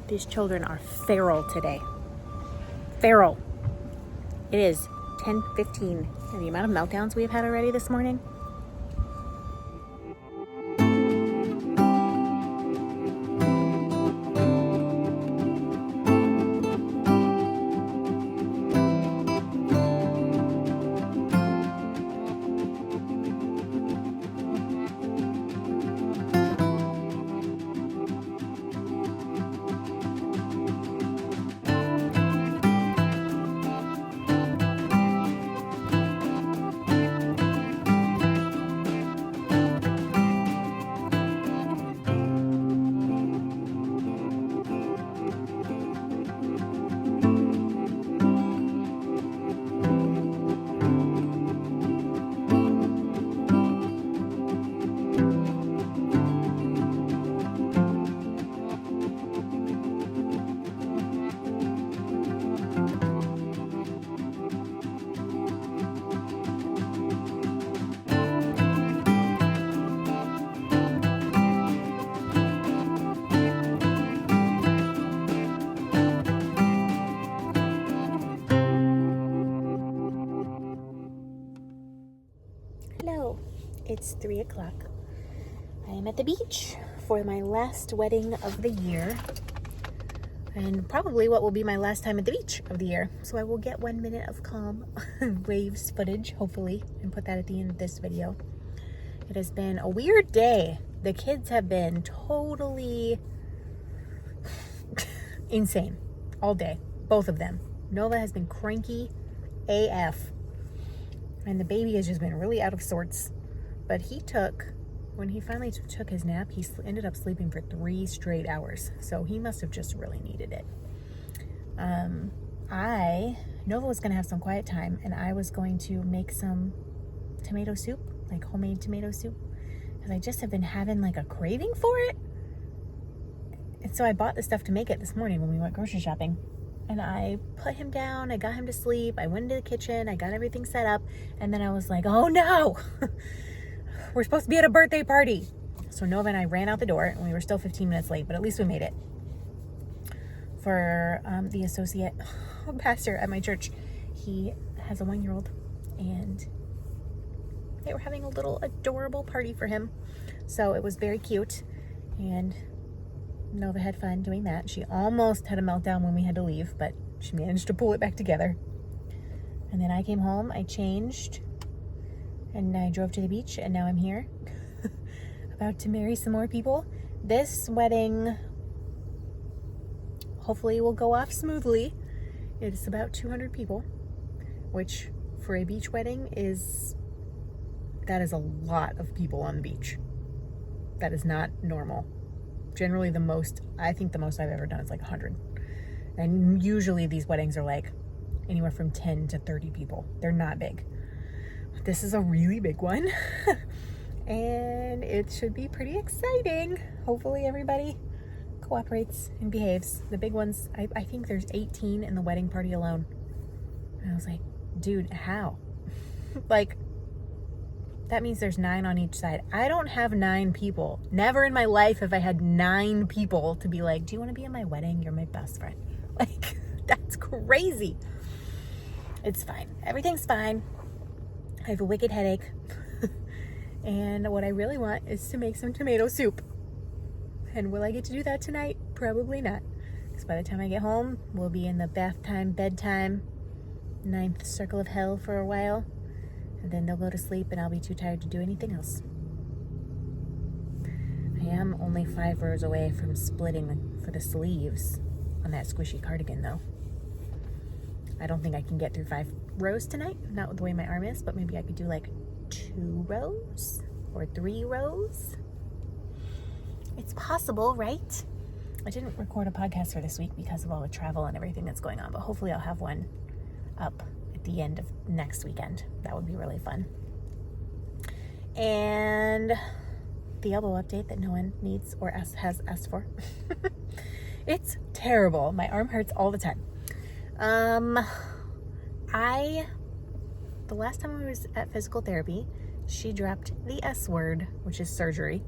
These children are feral today. Feral. It is 10:15, and the amount of meltdowns we've had already this morning. Hello, it's 3 o'clock. I am at the beach for my last wedding of the year, and probably what will be my last time at the beach of the year. So I will get 1 minute of calm waves footage, hopefully, and put that at the end of this video. It has been a weird day. The kids have been totally insane all day, both of them. Nova has been cranky AF. And the baby has just been really out of sorts. But when he finally took his nap, he ended up sleeping for 3 straight hours. So he must have just really needed it. Nova was going to have some quiet time, and I was going to make some tomato soup, like homemade tomato soup. Because I just have been having like a craving for it. And so I bought the stuff to make it this morning when we went grocery shopping. And I put him down, I got him to sleep, I went into the kitchen, I got everything set up, and then I was like, oh no, we're supposed to be at a birthday party. So Nova and I ran out the door, and we were still 15 minutes late, but at least we made it. For the associate pastor at my church, he has a 1-year-old, and they were having a little adorable party for him. So it was very cute, and Nova had fun doing that. She almost had a meltdown when we had to leave, but she managed to pull it back together. And then I came home, I changed, and I drove to the beach, and now I'm here. About to marry some more people. This wedding hopefully will go off smoothly. It's about 200 people, which for a beach wedding that is a lot of people on the beach. That is not normal. Generally I think the most I've ever done is like 100. And usually these weddings are like anywhere from 10 to 30 people. They're not big. This is a really big one. And it should be pretty exciting. Hopefully everybody cooperates and behaves. The big ones, I think there's 18 in the wedding party alone. And I was like, dude, how? Like, that means there's 9 on each side. I don't have 9 people. Never in my life have I had 9 people to be like, do you want to be in my wedding? You're my best friend. Like, that's crazy. It's fine. Everything's fine. I have a wicked headache. And what I really want is to make some tomato soup. And will I get to do that tonight? Probably not. Because by the time I get home, we'll be in the bath time, bedtime, 9th circle of hell for a while. And then they'll go to sleep, and I'll be too tired to do anything else. I am only 5 rows away from splitting for the sleeves on that squishy cardigan, though. I don't think I can get through 5 rows tonight, not with the way my arm is, but maybe I could do like 2 rows or 3 rows. It's possible, right? I didn't record a podcast for this week because of all the travel and everything that's going on, but hopefully I'll have one up at the end of next weekend. That would be really fun. And the elbow update that no one needs or has asked for. It's terrible. My arm hurts all the time. The last time I was at physical therapy, she dropped the S word, which is surgery.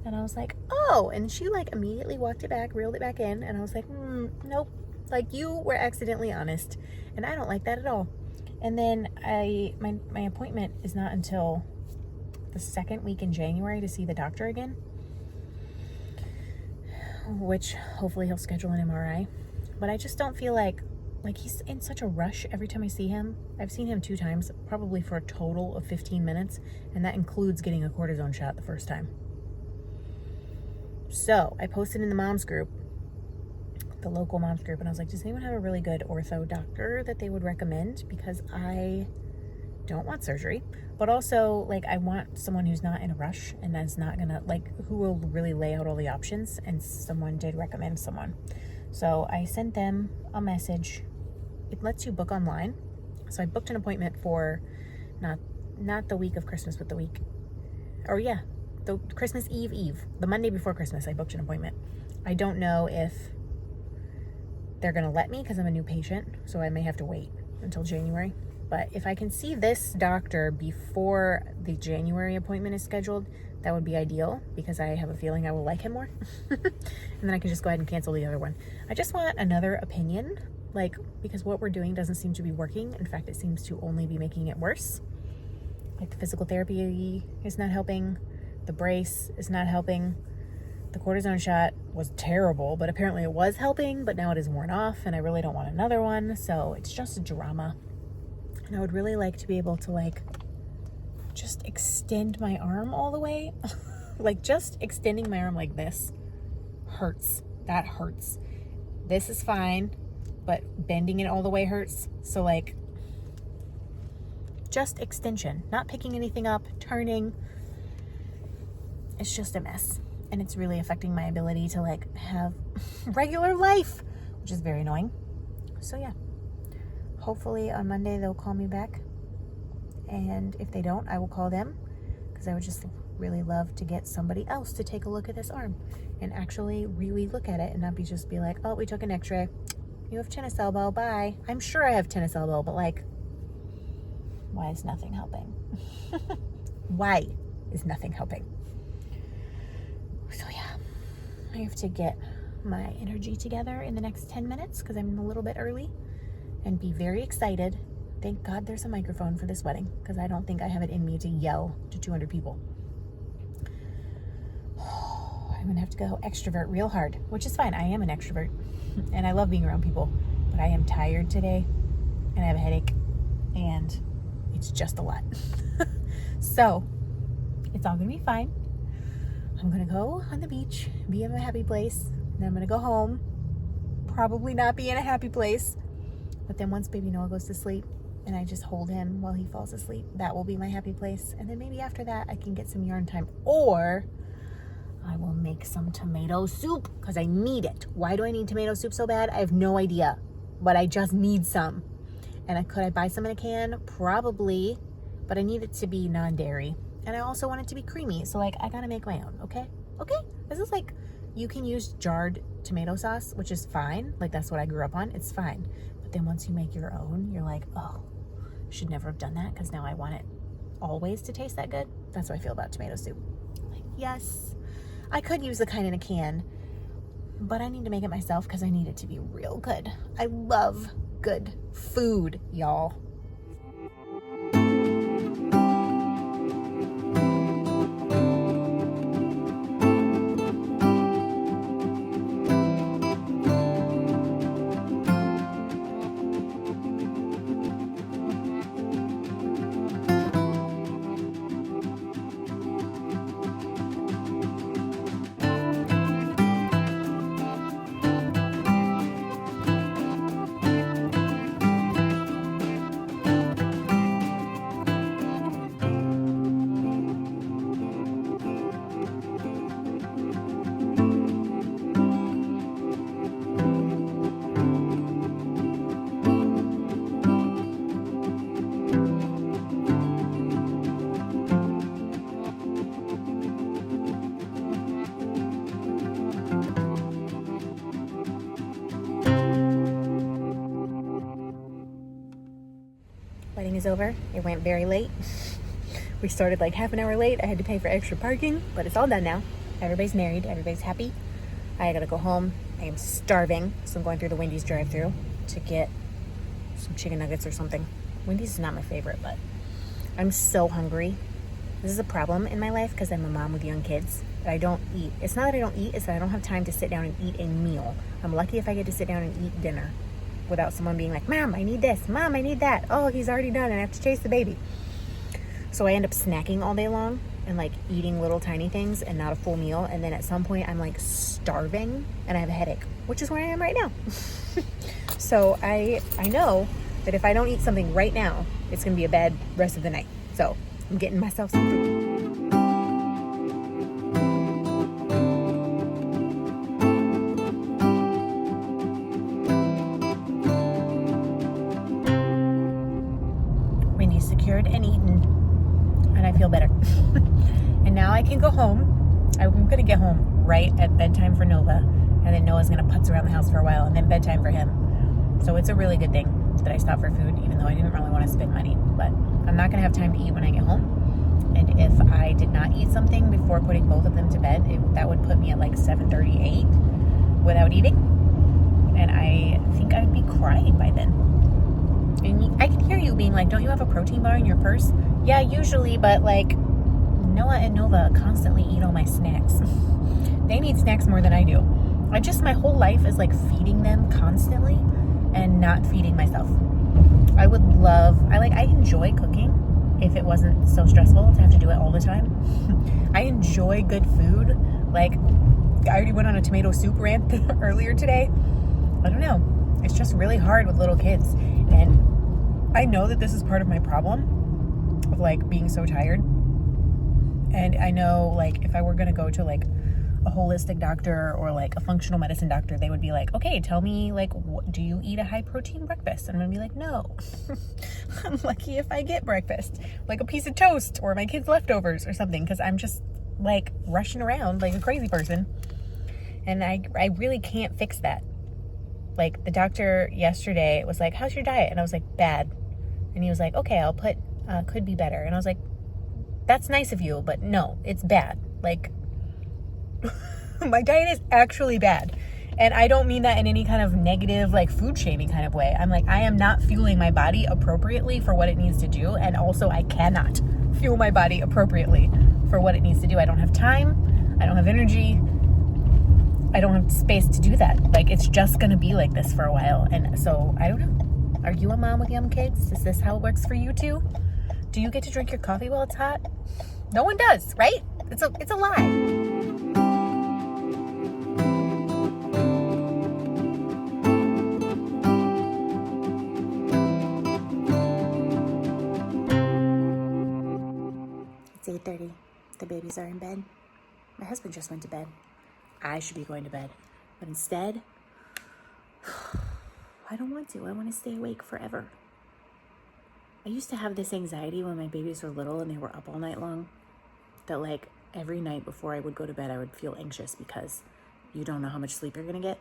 And I was like, oh, and she like immediately walked it back, reeled it back in, and I was like, nope, like you were accidentally honest, and I don't like that at all. And then my appointment is not until the second week in January to see the doctor again, which hopefully he'll schedule an MRI. But I just don't feel like he's in such a rush every time I see him. I've seen him 2 times, probably for a total of 15 minutes, and that includes getting a cortisone shot the first time. So I posted in the moms group, the local moms group, and I was like, does anyone have a really good ortho doctor that they would recommend? Because I don't want surgery, but also like I want someone who's not in a rush and that's not gonna who will really lay out all the options. And someone did recommend someone. So I sent them a message. It lets you book online. So I booked an appointment for not the week of Christmas, but the Christmas Eve, the Monday before Christmas, I booked an appointment. I don't know if they're going to let me because I'm a new patient, so I may have to wait until January. But if I can see this doctor before the January appointment is scheduled, that would be ideal because I have a feeling I will like him more. And then I can just go ahead and cancel the other one. I just want another opinion, because what we're doing doesn't seem to be working. In fact, it seems to only be making it worse. Like the physical therapy is not helping. The brace is not helping. The cortisone shot was terrible, but apparently it was helping, but now it is worn off and I really don't want another one. So it's just a drama. And I would really like to be able to just extend my arm all the way. Just extending my arm like this hurts. That hurts. This is fine, but bending it all the way hurts. So just extension, not picking anything up, turning. It's just a mess. And it's really affecting my ability to have regular life, which is very annoying. So yeah, hopefully on Monday they'll call me back. And if they don't, I will call them because I would just really love to get somebody else to take a look at this arm and actually really look at it and not just be like, oh, we took an x-ray. You have tennis elbow, bye. I'm sure I have tennis elbow, but why is nothing helping? Why is nothing helping? So yeah, I have to get my energy together in the next 10 minutes because I'm a little bit early and be very excited. Thank God there's a microphone for this wedding because I don't think I have it in me to yell to 200 people. I'm gonna have to go extrovert real hard, which is fine. I am an extrovert and I love being around people, but I am tired today and I have a headache and it's just a lot. So it's all gonna be fine. I'm gonna go on the beach, be in a happy place, and then I'm gonna go home, probably not be in a happy place, but then once baby Noah goes to sleep and I just hold him while he falls asleep, that will be my happy place. And then maybe after that I can get some yarn time, or I will make some tomato soup because I need it. Why do I need tomato soup so bad? I have no idea, but I just need some. And could I buy some in a can? Probably, but I need it to be non-dairy. And I also want it to be creamy. So I gotta make my own, okay? Okay? This is you can use jarred tomato sauce, which is fine. That's what I grew up on. It's fine. But then once you make your own, you're like, oh, should never have done that because now I want it always to taste that good. That's how I feel about tomato soup. Yes, I could use the kind in a can, but I need to make it myself because I need it to be real good. I love good food, y'all. Wedding is over. It went very late. We started half an hour late. I had to pay for extra parking, but it's all done now. Everybody's married. Everybody's happy. I gotta go home. I am starving, so I'm going through the Wendy's drive-thru to get some chicken nuggets or something. Wendy's is not my favorite, but I'm so hungry. This is a problem in my life because I'm a mom with young kids. I don't eat. It's not that I don't eat, it's that I don't have time to sit down and eat a meal. I'm lucky if I get to sit down and eat dinner without someone being like, Mom, I need this. Mom, I need that. Oh, he's already done and I have to chase the baby. So I end up snacking all day long and like eating little tiny things and not a full meal. And then at some point I'm like starving and I have a headache, which is where I am right now. So I know that if I don't eat something right now, it's going to be a bad rest of the night. So I'm getting myself some food. Wendy's secured and eaten, and I feel better. And now I can go home. I'm going to get home right at bedtime for Nova, and then Noah's going to putz around the house for a while, and then bedtime for him. So it's a really good thing that I stopped for food, even though I didn't really want to spend money. But I'm not going to have time to eat when I get home. And if I did not eat something before putting both of them to bed, that would put me at like 7:38 without eating. And I think I'd be crying by then. And I can hear you being like, don't you have a protein bar in your purse? Yeah, usually, but like Noah and Nova constantly eat all my snacks. They need snacks more than I do. My whole life is like feeding them constantly and not feeding myself. I enjoy cooking if it wasn't so stressful to have to do it all the time. I enjoy good food. Like, I already went on a tomato soup rant earlier today. I don't know. It's just really hard with little kids. And I know that this is part of my problem of like being so tired. And I know like if I were going to go to like a holistic doctor or like a functional medicine doctor, they would be like, okay, tell me like, do you eat a high protein breakfast? And I'm gonna be like, no. I'm lucky if I get breakfast, like a piece of toast or my kids' leftovers or something, because I'm just like rushing around like a crazy person. And I really can't fix that. Like the doctor yesterday was like, how's your diet? And I was like, bad. And he was like, okay, I'll put could be better. And I was like, that's nice of you, but no, it's bad. Like, my diet is actually bad. And I don't mean that in any kind of negative, like food shaming kind of way. I'm like, I am not fueling my body appropriately for what it needs to do. And also I cannot fuel my body appropriately for what it needs to do. I don't have time. I don't have energy. I don't have space to do that. Like, it's just going to be like this for a while. And so I don't know. Are you a mom with young kids? Is this how it works for you too? Do you get to drink your coffee while it's hot? No one does, right? It's a lie. It's 8:30. The babies are in bed. My husband just went to bed. I should be going to bed. But instead, I don't want to. I want to stay awake forever. I used to have this anxiety when my babies were little and they were up all night long, that like every night before I would go to bed, I would feel anxious because you don't know how much sleep you're going to get.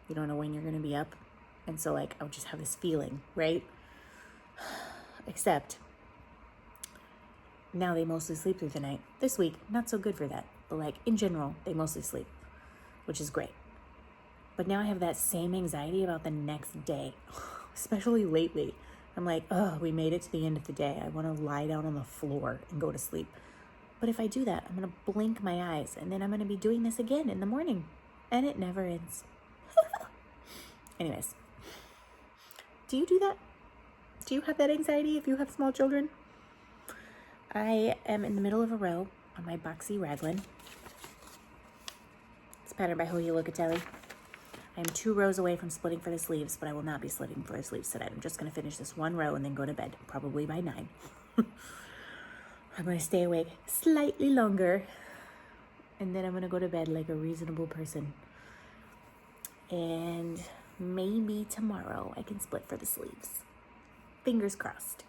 You don't know when you're going to be up. And so like, I would just have this feeling, right? Except now they mostly sleep through the night. This week, not so good for that. But like in general, they mostly sleep, which is great. But now I have that same anxiety about the next day, especially lately. I'm like, oh, we made it to the end of the day. I want to lie down on the floor and go to sleep. But if I do that, I'm going to blink my eyes and then I'm going to be doing this again in the morning. And it never ends. Anyways, do you do that? Do you have that anxiety if you have small children? I am in the middle of a row on my boxy raglan. It's patterned by Hoya Locatelli. I'm 2 rows away from splitting for the sleeves, but I will not be splitting for the sleeves today. I'm just going to finish this 1 row and then go to bed, probably by 9. I'm going to stay awake slightly longer, and then I'm going to go to bed like a reasonable person. And maybe tomorrow I can split for the sleeves. Fingers crossed.